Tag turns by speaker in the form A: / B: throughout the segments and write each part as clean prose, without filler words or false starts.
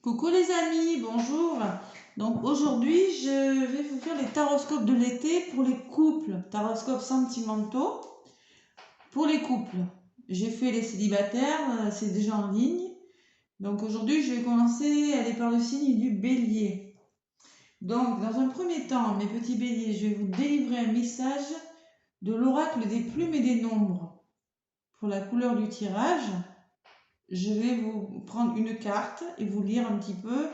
A: Coucou les amis, bonjour. Donc aujourd'hui, je vais vous faire les taroscopes de l'été pour les couples, taroscopes sentimentaux pour les couples. J'ai fait les célibataires, c'est déjà en ligne. Donc aujourd'hui, je vais commencer à aller par le signe du bélier. Donc dans un premier temps, mes petits béliers, je vais vous délivrer un message de l'oracle des plumes et des nombres. Pour la couleur du tirage, je vais vous prendre une carte et vous lire un petit peu,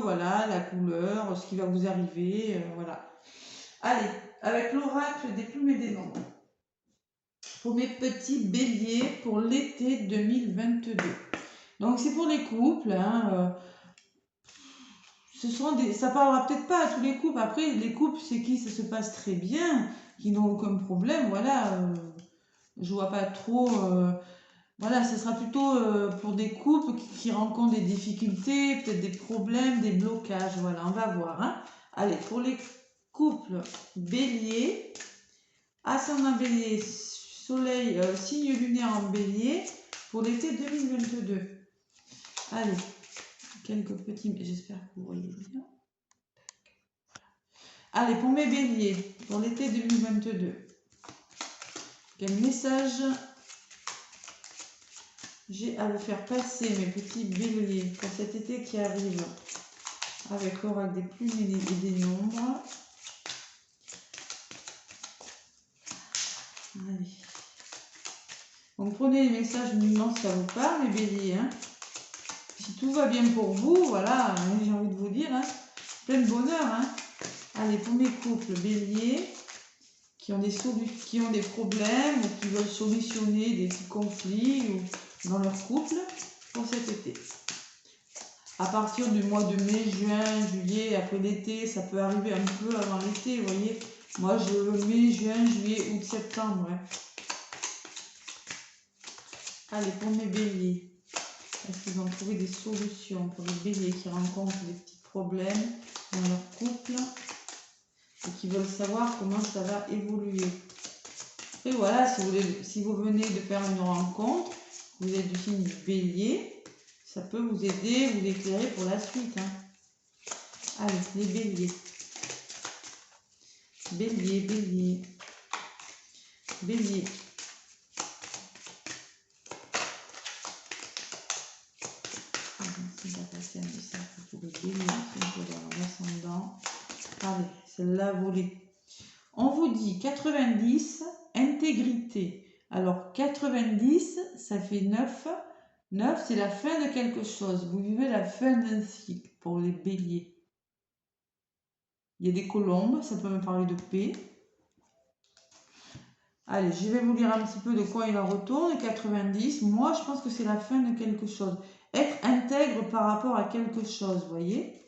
A: voilà, la couleur, ce qui va vous arriver, voilà. Allez, avec l'oracle des plumes et des nombres. Pour mes petits béliers pour l'été 2022. Donc c'est pour les couples, hein, ça parlera peut-être pas à tous les couples. Après, les couples, c'est qui ça se passe très bien, qui n'ont aucun problème, voilà. Je vois pas trop. Voilà, ce sera plutôt pour des couples qui rencontrent des difficultés, peut-être des problèmes, des blocages. Voilà, on va voir. Hein. Allez, pour les couples bélier, ascendant bélier, soleil, signe lunaire en bélier, pour l'été 2022. Allez, quelques petits... J'espère que vous voyez bien. Allez, pour mes béliers, pour l'été 2022. Quel message j'ai à vous faire passer, mes petits béliers, pour cet été qui arrive, avec l'oracle des plumes et des nombres. Allez. Donc prenez les messages, me si ça vous parle, mes béliers. Hein. Si tout va bien pour vous, voilà, j'ai envie de vous dire, hein, plein de bonheur. Hein. Allez, pour mes couples béliers, qui ont des problèmes, ou qui veulent solutionner des petits conflits dans leur couple, pour cet été. À partir du mois de mai, juin, juillet, après l'été, ça peut arriver un peu avant l'été, vous voyez. Moi, je veux mai, juin, juillet, août, septembre. Ouais. Allez, pour mes béliers, est-ce qu'ils ont trouvé des solutions pour les béliers qui rencontrent des petits problèmes dans leur couple et qui veulent savoir comment ça va évoluer. Et voilà, si vous venez de faire une rencontre, vous êtes du signe du bélier, ça peut vous aider, vous éclairer pour la suite. Hein. Allez, les béliers. Bélier, bélier. Bélier. On va passer un message pour les béliers, pour l'ascendant. Allez, celle-là, volée. On vous dit 90, intégrité. Alors 90, ça fait 9. 9, c'est la fin de quelque chose. Vous vivez la fin d'un cycle pour les béliers. Il y a des colombes, ça peut me parler de paix. Allez, je vais vous lire un petit peu de quoi il en retourne. 90, moi je pense que c'est la fin de quelque chose. Être intègre par rapport à quelque chose, vous voyez.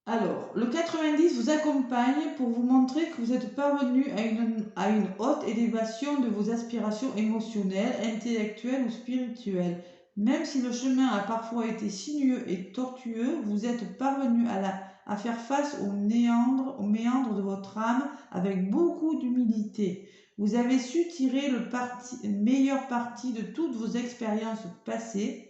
A: Alors, le 90 vous accompagne pour vous montrer que vous êtes parvenu à une haute élévation de vos aspirations émotionnelles, intellectuelles ou spirituelles. Même si le chemin a parfois été sinueux et tortueux, vous êtes parvenu à faire face aux méandres de votre âme avec beaucoup d'humilité. Vous avez su tirer le meilleur parti de toutes vos expériences passées,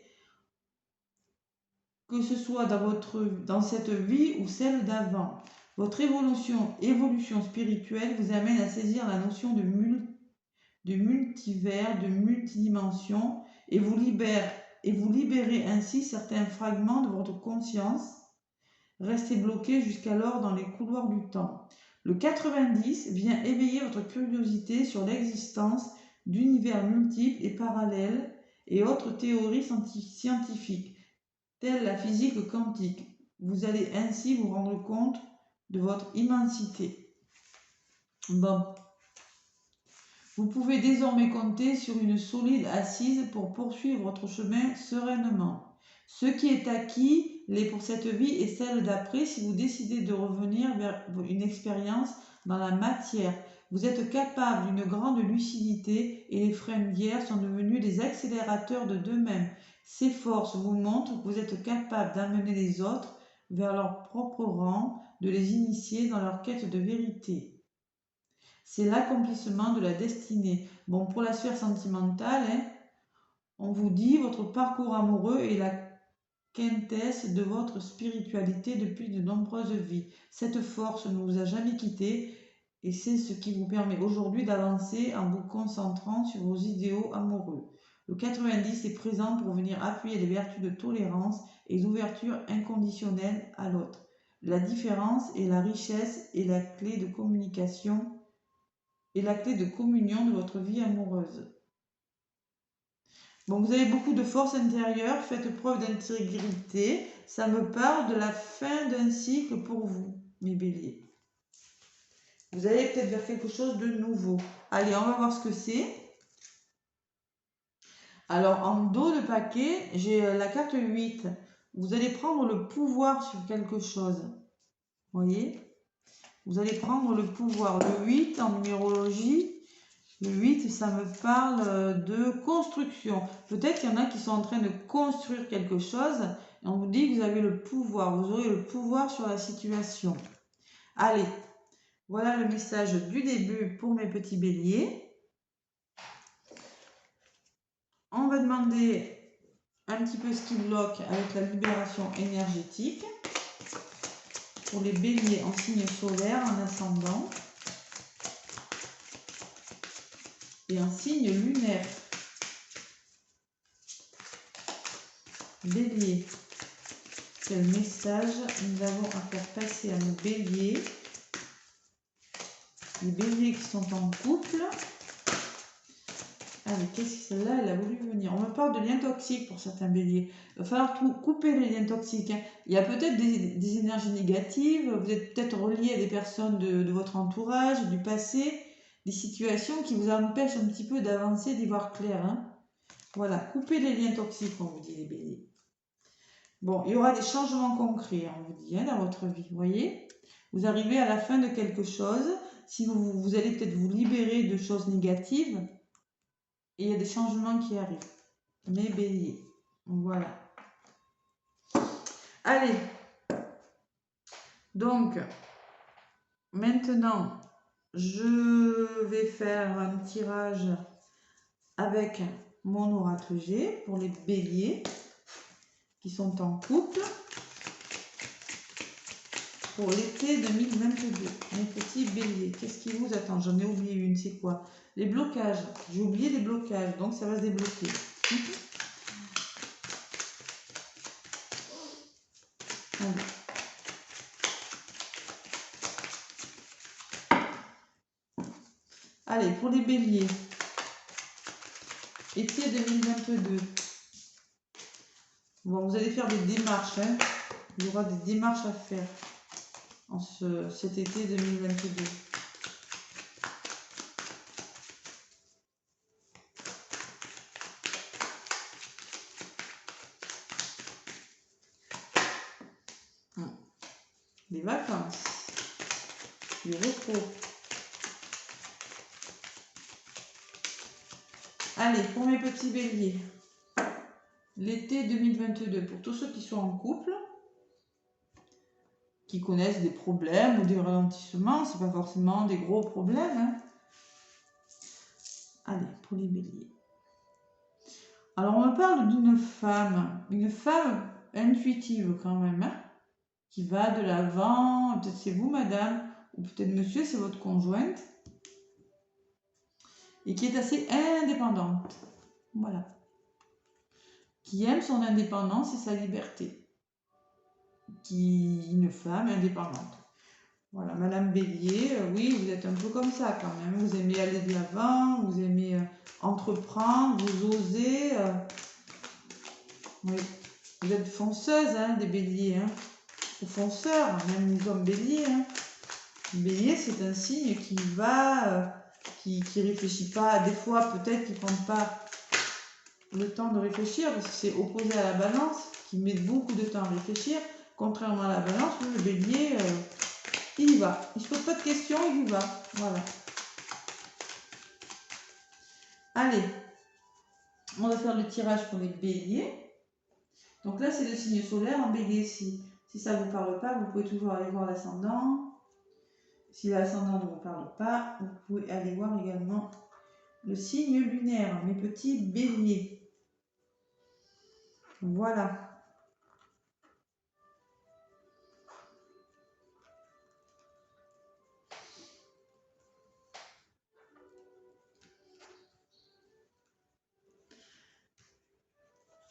A: que ce soit dans cette vie ou celle d'avant. Votre évolution spirituelle vous amène à saisir la notion de multivers, de multidimension, et vous libérez ainsi certains fragments de votre conscience, restés bloqués jusqu'alors dans les couloirs du temps. Le 90 vient éveiller votre curiosité sur l'existence d'univers multiples et parallèles et autres théories scientifiques, telle la physique quantique. Vous allez ainsi vous rendre compte de votre immensité. Bon. Vous pouvez désormais compter sur une solide assise pour poursuivre votre chemin sereinement. Ce qui est acquis l'est pour cette vie et celle d'après si vous décidez de revenir vers une expérience dans la matière. Vous êtes capable d'une grande lucidité et les freins d'hier sont devenus des accélérateurs de demain. Ces forces vous montrent que vous êtes capable d'amener les autres vers leur propre rang, de les initier dans leur quête de vérité. C'est l'accomplissement de la destinée. Bon, pour la sphère sentimentale, hein, on vous dit votre parcours amoureux est la quintesse de votre spiritualité depuis de nombreuses vies. Cette force ne vous a jamais quitté et c'est ce qui vous permet aujourd'hui d'avancer en vous concentrant sur vos idéaux amoureux. Le 90 est présent pour venir appuyer les vertus de tolérance et d'ouverture inconditionnelle à l'autre. La différence et la richesse est la clé de communication et la clé de communion de votre vie amoureuse. Bon, vous avez beaucoup de force intérieure, faites preuve d'intégrité. Ça me parle de la fin d'un cycle pour vous, mes béliers. Vous allez peut-être vers quelque chose de nouveau. Allez, on va voir ce que c'est. Alors, en dos de paquet, j'ai la carte 8. Vous allez prendre le pouvoir sur quelque chose. Vous voyez? Vous allez prendre le pouvoir. Le 8 en numérologie. Le 8, ça me parle de construction. Peut-être qu'il y en a qui sont en train de construire quelque chose et on vous dit que vous avez le pouvoir. Vous aurez le pouvoir sur la situation. Allez, voilà le message du début pour mes petits béliers. On va demander un petit peu ce qui bloque avec la libération énergétique pour les béliers en signe solaire, en ascendant et en signe lunaire. Bélier, quel message nous avons à faire passer à nos béliers? Les béliers qui sont en couple. Allez, qu'est-ce que celle-là, elle a voulu venir? On me parle de liens toxiques pour certains béliers. Il va falloir couper les liens toxiques. Hein. Il y a peut-être des énergies négatives. Vous êtes peut-être relié à des personnes de votre entourage, du passé, des situations qui vous empêchent un petit peu d'avancer, d'y voir clair. Hein. Voilà, coupez les liens toxiques, on vous dit, les béliers. Bon, il y aura des changements concrets, on vous dit, hein, dans votre vie. Vous voyez? Vous arrivez à la fin de quelque chose. Si vous allez peut-être vous libérer de choses négatives. Et il y a des changements qui arrivent. Mes béliers. Voilà. Allez. Donc, maintenant, je vais faire un tirage avec mon oracle G pour les béliers qui sont en couple pour l'été 2022. Mes petits béliers, qu'est-ce qui vous attend? J'en ai oublié une, c'est quoi? Les blocages. J'ai oublié les blocages, donc ça va se débloquer. Allez, pour les béliers, été 2022. Bon, vous allez faire des démarches. Hein. Il y aura des démarches à faire en cet été 2022. Les vacances, le repos. Allez, pour mes petits béliers, l'été 2022, pour tous ceux qui sont en couple, qui connaissent des problèmes ou des ralentissements, c'est pas forcément des gros problèmes. Hein. Allez, pour les béliers. Alors, on me parle d'une femme intuitive quand même, hein, qui va de l'avant. Peut-être c'est vous, madame, ou peut-être monsieur, c'est votre conjointe, et qui est assez indépendante. Voilà. Qui aime son indépendance et sa liberté. Une femme indépendante. Voilà, Madame Bélier, oui, vous êtes un peu comme ça quand même. Vous aimez aller de l'avant, vous aimez entreprendre, vous osez. Oui. Vous êtes fonceuse, hein, des béliers, hein, ou fonceurs, même les hommes béliers. Hein. Bélier, c'est un signe qui va, qui réfléchit pas. Des fois, peut-être qu'il ne prend pas le temps de réfléchir, parce que c'est opposé à la balance, qui met beaucoup de temps à réfléchir. Contrairement à la balance, le bélier, il y va. Il ne se pose pas de questions, il y va. Voilà. Allez, on va faire le tirage pour les béliers. Donc là, c'est le signe solaire en bélier. Si ça ne vous parle pas, vous pouvez toujours aller voir l'ascendant. Si l'ascendant ne vous parle pas, vous pouvez aller voir également le signe lunaire, mes petits béliers. Voilà.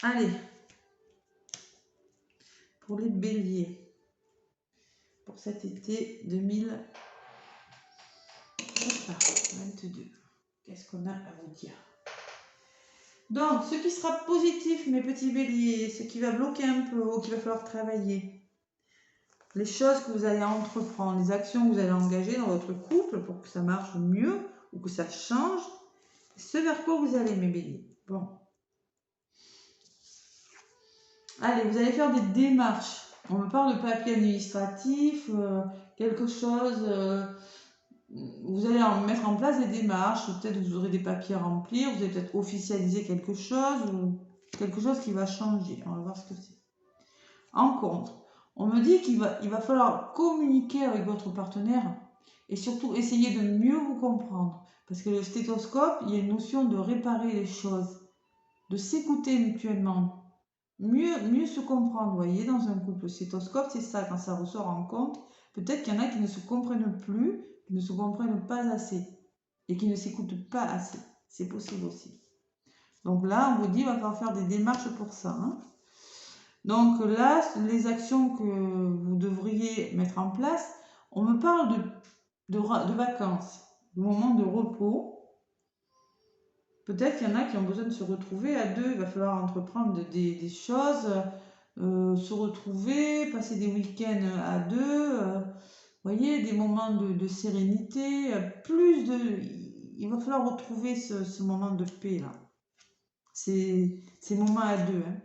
A: Allez, pour les béliers, pour cet été 2022. Qu'est-ce qu'on a à vous dire? Donc, ce qui sera positif, mes petits béliers, ce qui va bloquer un peu, ou qu'il va falloir travailler, les choses que vous allez entreprendre, les actions que vous allez engager dans votre couple pour que ça marche mieux ou que ça change, ce vers quoi vous allez, mes béliers. Bon. Allez, vous allez faire des démarches. On me parle de papier administratif, quelque chose. Vous allez mettre en place des démarches. Peut-être vous aurez des papiers à remplir. Vous allez peut-être officialiser quelque chose ou quelque chose qui va changer. On va voir ce que c'est. En contre, on me dit qu'il va falloir communiquer avec votre partenaire et surtout essayer de mieux vous comprendre. Parce que le stéthoscope, il y a une notion de réparer les choses, de s'écouter mutuellement. Mieux se comprendre, vous voyez, dans un couple. Le stéthoscope, c'est ça, quand ça ressort en compte. Peut-être qu'il y en a qui ne se comprennent plus, qui ne se comprennent pas assez et qui ne s'écoutent pas assez. C'est possible aussi. Donc là, on vous dit, il va falloir faire des démarches pour ça. Hein. Donc là, les actions que vous devriez mettre en place, on me parle de vacances, de moments de repos. Peut-être qu'il y en a qui ont besoin de se retrouver à deux. Il va falloir entreprendre des choses, se retrouver, passer des week-ends à deux. Voyez, des moments de sérénité. Il va falloir retrouver ce moment de paix là. Ces moments à deux. Hein.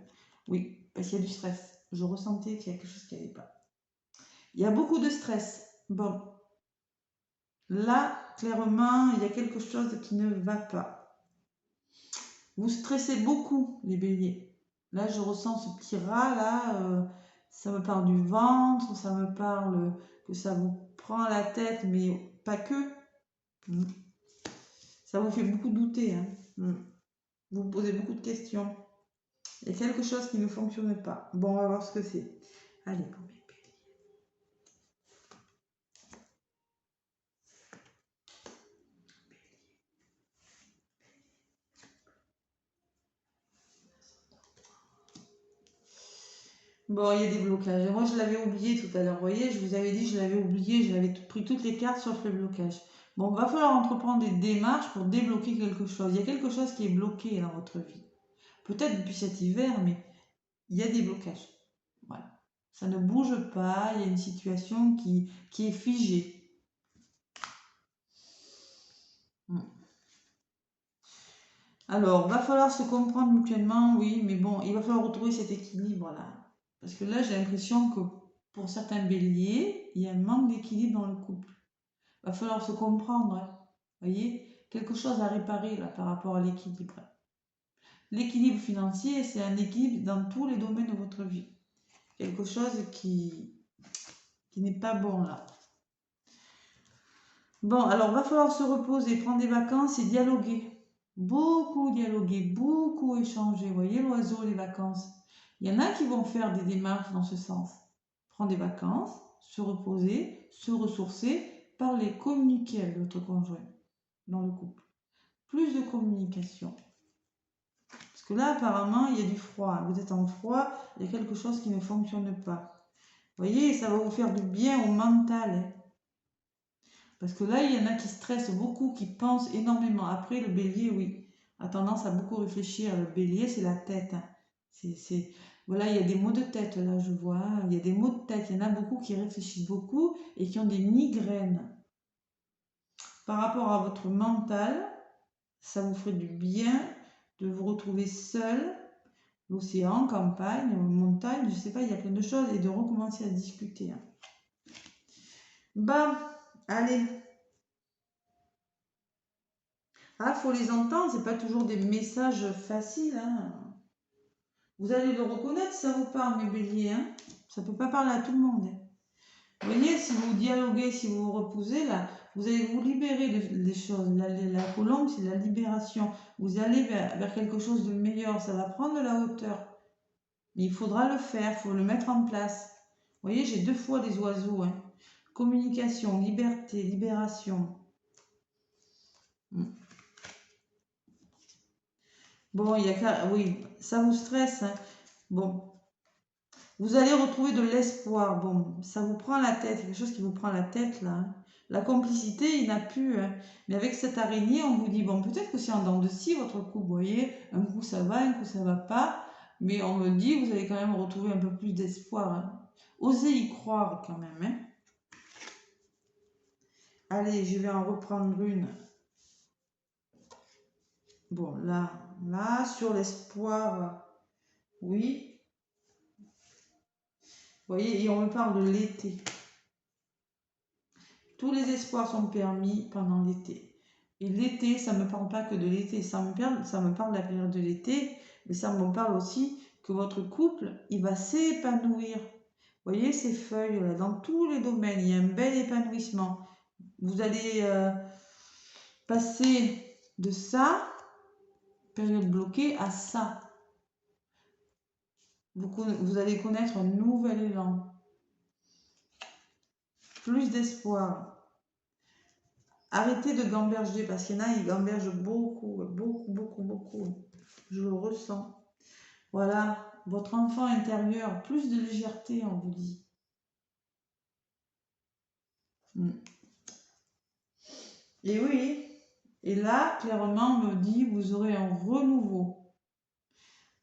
A: Oui, parce qu'il y a du stress. Je ressentais qu'il y a quelque chose qui n'allait pas. Il y a beaucoup de stress. Bon, là, clairement, il y a quelque chose qui ne va pas. Vous stressez beaucoup, les béliers. Là, je ressens ce petit rat, là. Ça me parle du ventre, ça me parle que ça vous prend la tête, mais pas que. Ça vous fait beaucoup douter. Hein. Vous posez beaucoup de questions. Il y a quelque chose qui ne fonctionne pas. Bon, on va voir ce que c'est. Allez, pour mes béliers. Bon, il y a des blocages. Moi, je l'avais oublié tout à l'heure. Vous voyez, je vous avais dit, je l'avais oublié, j'avais pris toutes les cartes sauf le blocage. Bon, il va falloir entreprendre des démarches pour débloquer quelque chose. Il y a quelque chose qui est bloqué dans votre vie. Peut-être depuis cet hiver, mais il y a des blocages. Voilà. Ça ne bouge pas, il y a une situation qui est figée. Alors, va falloir se comprendre mutuellement, oui, mais bon, il va falloir retrouver cet équilibre-là. Parce que là, j'ai l'impression que pour certains béliers, il y a un manque d'équilibre dans le couple. Il va falloir se comprendre. Hein. Vous voyez, quelque chose à réparer là par rapport à l'équilibre. L'équilibre financier, c'est un équilibre dans tous les domaines de votre vie. Quelque chose qui n'est pas bon là. Bon, alors va falloir se reposer, prendre des vacances et dialoguer. Beaucoup dialoguer, beaucoup échanger. Vous voyez l'oiseau, les vacances. Il y en a qui vont faire des démarches dans ce sens. Prendre des vacances, se reposer, se ressourcer, parler, communiquer avec votre conjoint dans le couple. Plus de communication. Parce que là, apparemment, il y a du froid. Vous êtes en froid, il y a quelque chose qui ne fonctionne pas. Vous voyez, ça va vous faire du bien au mental. Hein. Parce que là, il y en a qui stressent beaucoup, qui pensent énormément. Après, le bélier, oui, a tendance à beaucoup réfléchir. Le bélier, c'est la tête. Hein. Voilà, il y a des maux de tête, là, je vois. Il y a des maux de tête. Il y en a beaucoup qui réfléchissent beaucoup et qui ont des migraines. Par rapport à votre mental, ça vous ferait du bien de vous retrouver seul, l'océan, campagne, montagne, je sais pas, il y a plein de choses, et de recommencer à discuter. Hein. Bah, allez. Ah, faut les entendre, c'est pas toujours des messages faciles. Hein. Vous allez le reconnaître si ça vous parle, mes béliers. Hein. Ça peut pas parler à tout le monde. Hein. Vous voyez, si vous dialoguez, si vous vous reposez, là, Vous allez vous libérer des choses. La colombe, c'est la libération. Vous allez vers quelque chose de meilleur. Ça va prendre de la hauteur. Mais il faudra le faire, il faut le mettre en place. Vous voyez, j'ai 2 fois des oiseaux. Hein. Communication, liberté, libération. Bon, il y a oui, ça vous stresse. Hein. Bon, vous allez retrouver de l'espoir. Bon, ça vous prend la tête, quelque chose qui vous prend la tête là. Hein. La complicité, il n'a plus. Hein. Mais avec cette araignée, on vous dit, bon, peut-être que c'est en dents de scie votre couple, vous voyez, un coup ça va, un coup ça va pas. Mais on me dit, vous allez quand même retrouver un peu plus d'espoir. Hein. Osez y croire quand même. Hein. Allez, je vais en reprendre une. Bon, là, sur l'espoir, oui. Vous voyez, et on me parle de l'été. Tous les espoirs sont permis pendant l'été. Et l'été, ça ne me parle pas que de l'été. Ça me parle de la période de l'été, mais ça me parle aussi que votre couple, il va s'épanouir. Vous voyez ces feuilles là, dans tous les domaines, il y a un bel épanouissement. Vous allez passer de ça, période bloquée, à ça. Vous allez connaître un nouvel élan. Plus d'espoir. Arrêtez de gamberger parce qu'il y en a, ils gambergent beaucoup. Je le ressens. Voilà, votre enfant intérieur, plus de légèreté, on vous dit. Et oui, et là, clairement, on me dit, vous aurez un renouveau.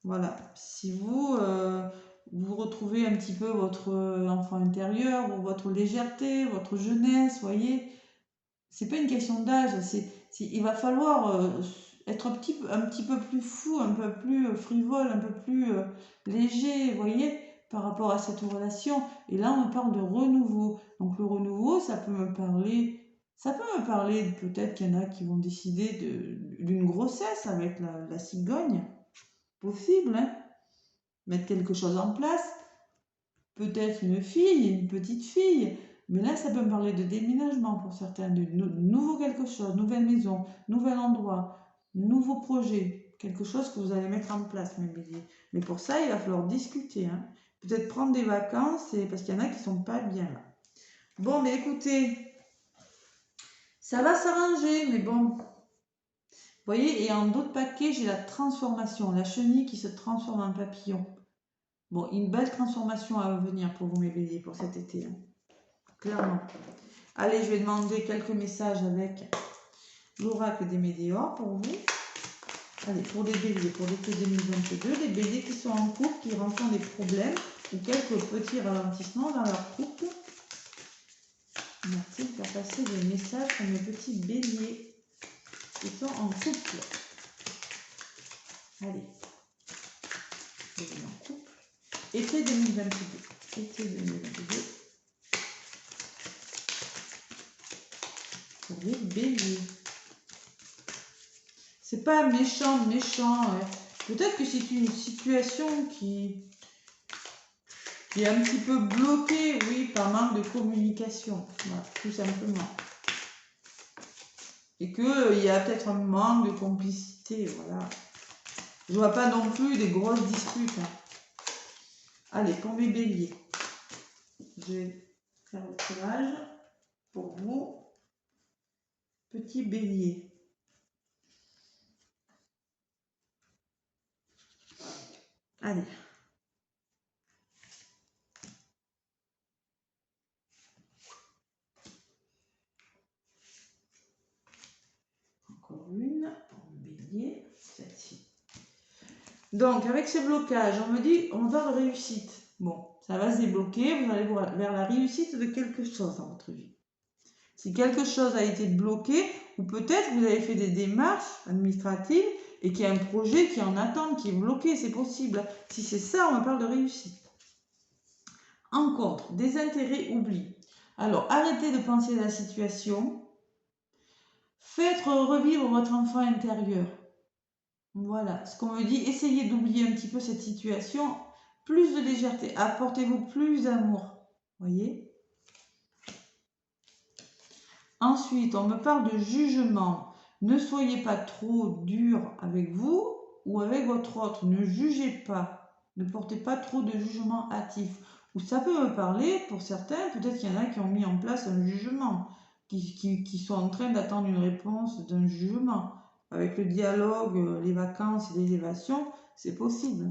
A: Voilà, si vous retrouvez un petit peu votre enfant intérieur, ou votre légèreté, votre jeunesse, voyez, c'est pas une question d'âge, il va falloir être un petit peu plus fou, un peu plus frivole, un peu plus léger, vous voyez, par rapport à cette relation. Et là, on parle de renouveau. Donc le renouveau, ça peut me parler peut-être qu'il y en a qui vont décider d'une grossesse avec la cigogne. Possible, hein. Mettre quelque chose en place. Peut-être une fille, une petite fille. Mais là, ça peut me parler de déménagement pour certains, de nouveau quelque chose, nouvelle maison, nouvel endroit, nouveau projet, quelque chose que vous allez mettre en place, mes béliers. Mais pour ça, il va falloir discuter. Hein. Peut-être prendre des vacances, parce qu'il y en a qui sont pas bien là. Bon, mais écoutez, ça va s'arranger, mais bon. Vous voyez, et en d'autres paquets, j'ai la transformation, la chenille qui se transforme en papillon. Bon, une belle transformation à venir pour vous, mes béliers, pour cet été. Hein. Clairement. Allez, je vais demander quelques messages avec l'oracle des météores pour vous. Allez, pour les béliers, pour l'été 2022, les béliers qui sont en couple, qui rencontrent des problèmes ou quelques petits ralentissements dans leur couple. Merci de faire passer des messages pour mes petits béliers qui sont en couple. Allez, béliers en couple. Été 2022. Été 2022. Pour les béliers. C'est pas méchant. Peut-être que c'est une situation qui est un petit peu bloquée, oui, par manque de communication, voilà, tout simplement. Et qu'il y a peut-être un manque de complicité, voilà. Je vois pas non plus des grosses disputes. Hein. Allez, pour mes béliers, je vais faire le tirage pour vous, petits béliers. Allez. Encore une, pour bélier, celle-ci. Donc, avec ce blocage, on me parle de réussite. Bon, ça va se débloquer, vous allez vers la réussite de quelque chose dans votre vie. Si quelque chose a été bloqué, ou peut-être vous avez fait des démarches administratives et qu'il y a un projet qui est en attente, qui est bloqué, c'est possible. Si c'est ça, on me parle de réussite. En contre, des intérêts oubliés. Alors, arrêtez de penser à la situation. Faites revivre votre enfant intérieur. Voilà, ce qu'on me dit, essayez d'oublier un petit peu cette situation. Plus de légèreté, apportez-vous plus d'amour. Voyez ? Ensuite, on me parle de jugement. Ne soyez pas trop dur avec vous ou avec votre autre. Ne jugez pas. Ne portez pas trop de jugement hâtif. Ou ça peut me parler, pour certains, peut-être qu'il y en a qui ont mis en place un jugement, qui sont en train d'attendre une réponse d'un jugement. Avec le dialogue, les vacances et l'élévation, c'est possible.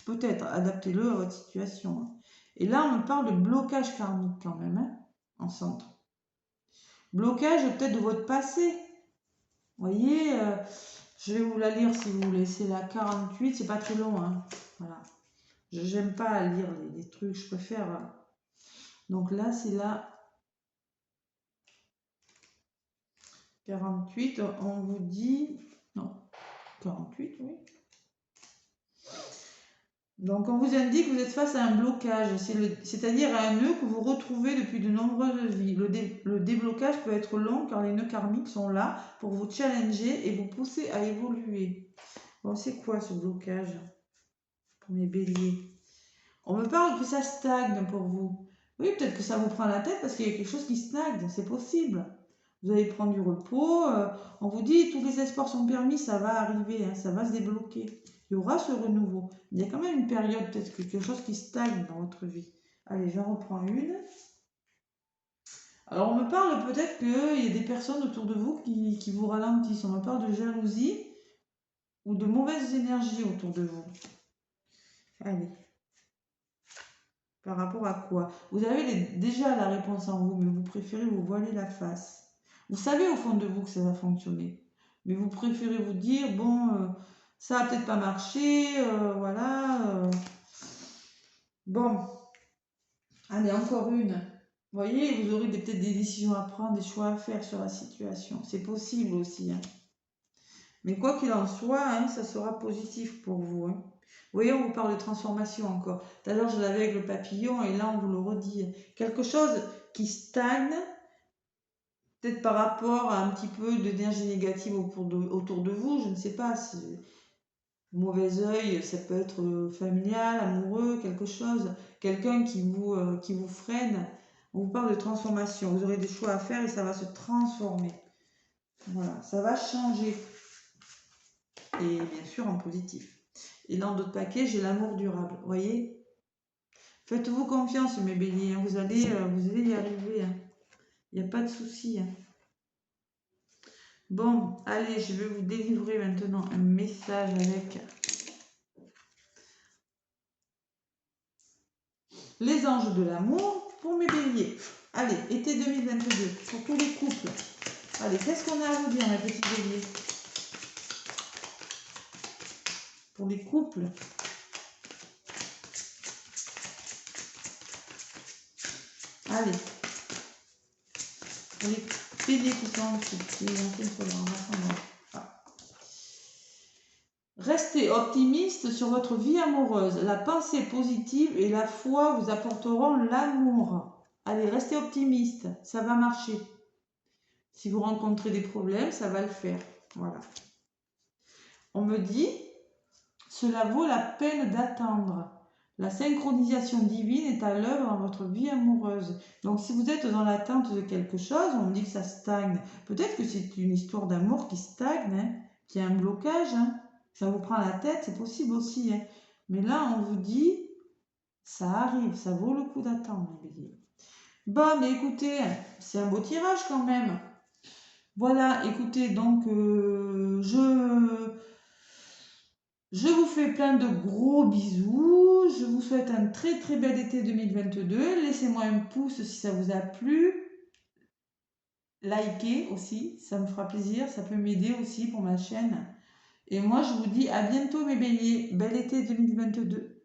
A: Peut-être, adaptez-le à votre situation. Et là, on me parle de blocage karmique quand même, hein, en centre. Blocage peut-être de votre passé. Vous voyez, je vais vous la lire si vous voulez. C'est la 48, c'est pas très long. Hein. Voilà. J'aime pas lire les trucs, je préfère. Donc là, c'est la 48. On vous dit. Non, 48, oui. Donc on vous indique que vous êtes face à un blocage, c'est-à-dire à un nœud que vous retrouvez depuis de nombreuses vies. Le déblocage peut être long car les nœuds karmiques sont là pour vous challenger et vous pousser à évoluer. Bon, c'est quoi ce blocage pour mes béliers? On me parle que ça stagne pour vous. Oui, peut-être que ça vous prend la tête parce qu'il y a quelque chose qui stagne, c'est possible. Vous allez prendre du repos, on vous dit tous les espoirs sont permis, ça va arriver, hein, ça va se débloquer. Il y aura ce renouveau. Il y a quand même une période, peut-être quelque chose qui stagne dans votre vie. Allez, j'en reprends une. Alors, on me parle peut-être qu'il y a des personnes autour de vous qui vous ralentissent. On me parle de jalousie ou de mauvaises énergies autour de vous. Allez. Par rapport à quoi? Vous avez déjà la réponse en vous, mais vous préférez vous voiler la face. Vous savez au fond de vous que ça va fonctionner. Mais vous préférez vous dire, bon, ça va peut-être pas marcher, voilà. Bon, allez, encore une. Vous voyez, vous aurez peut-être des décisions à prendre, des choix à faire sur la situation. C'est possible aussi. Hein. Mais quoi qu'il en soit, hein, ça sera positif pour vous. Hein. Vous voyez, on vous parle de transformation encore. Tout à l'heure, je l'avais avec le papillon et là, on vous le redit. Quelque chose qui stagne, peut-être par rapport à un petit peu d'énergie négative autour de vous, je ne sais pas, mauvais œil, ça peut être familial, amoureux, quelque chose, quelqu'un qui vous freine. On vous parle de transformation, vous aurez des choix à faire et ça va se transformer. Voilà, ça va changer. Et bien sûr en positif. Et dans d'autres paquets, j'ai l'amour durable, vous voyez. Faites-vous confiance mes béliers, hein. Vous allez y arriver. Hein. Il n'y a pas de souci. Hein. Bon, allez, je vais vous délivrer maintenant un message avec les anges de l'amour pour mes béliers. Allez, été 2022, pour tous les couples. Allez, qu'est-ce qu'on a à vous dire, mes petits béliers? Pour les couples. Allez. Pour les béliers qui sont en dessous. Restez optimiste sur votre vie amoureuse. La pensée positive et la foi vous apporteront l'amour. Allez, restez optimiste, ça va marcher. Si vous rencontrez des problèmes, ça va le faire. Voilà. On me dit, cela vaut la peine d'attendre. La synchronisation divine est à l'œuvre dans votre vie amoureuse. Donc si vous êtes dans l'attente de quelque chose, on me dit que ça stagne. Peut-être que c'est une histoire d'amour qui stagne, hein, qu'il y a un blocage. Hein. Ça vous prend la tête, c'est possible aussi. Hein. Mais là, on vous dit, ça arrive, ça vaut le coup d'attendre, mes béliers. Bon, mais écoutez, c'est un beau tirage quand même. Voilà, écoutez, donc je vous fais plein de gros bisous. Je vous souhaite un très très bel été 2022. Laissez-moi un pouce si ça vous a plu. Likez aussi, ça me fera plaisir. Ça peut m'aider aussi pour ma chaîne. Et moi, je vous dis à bientôt mes béliers. Bel été 2022.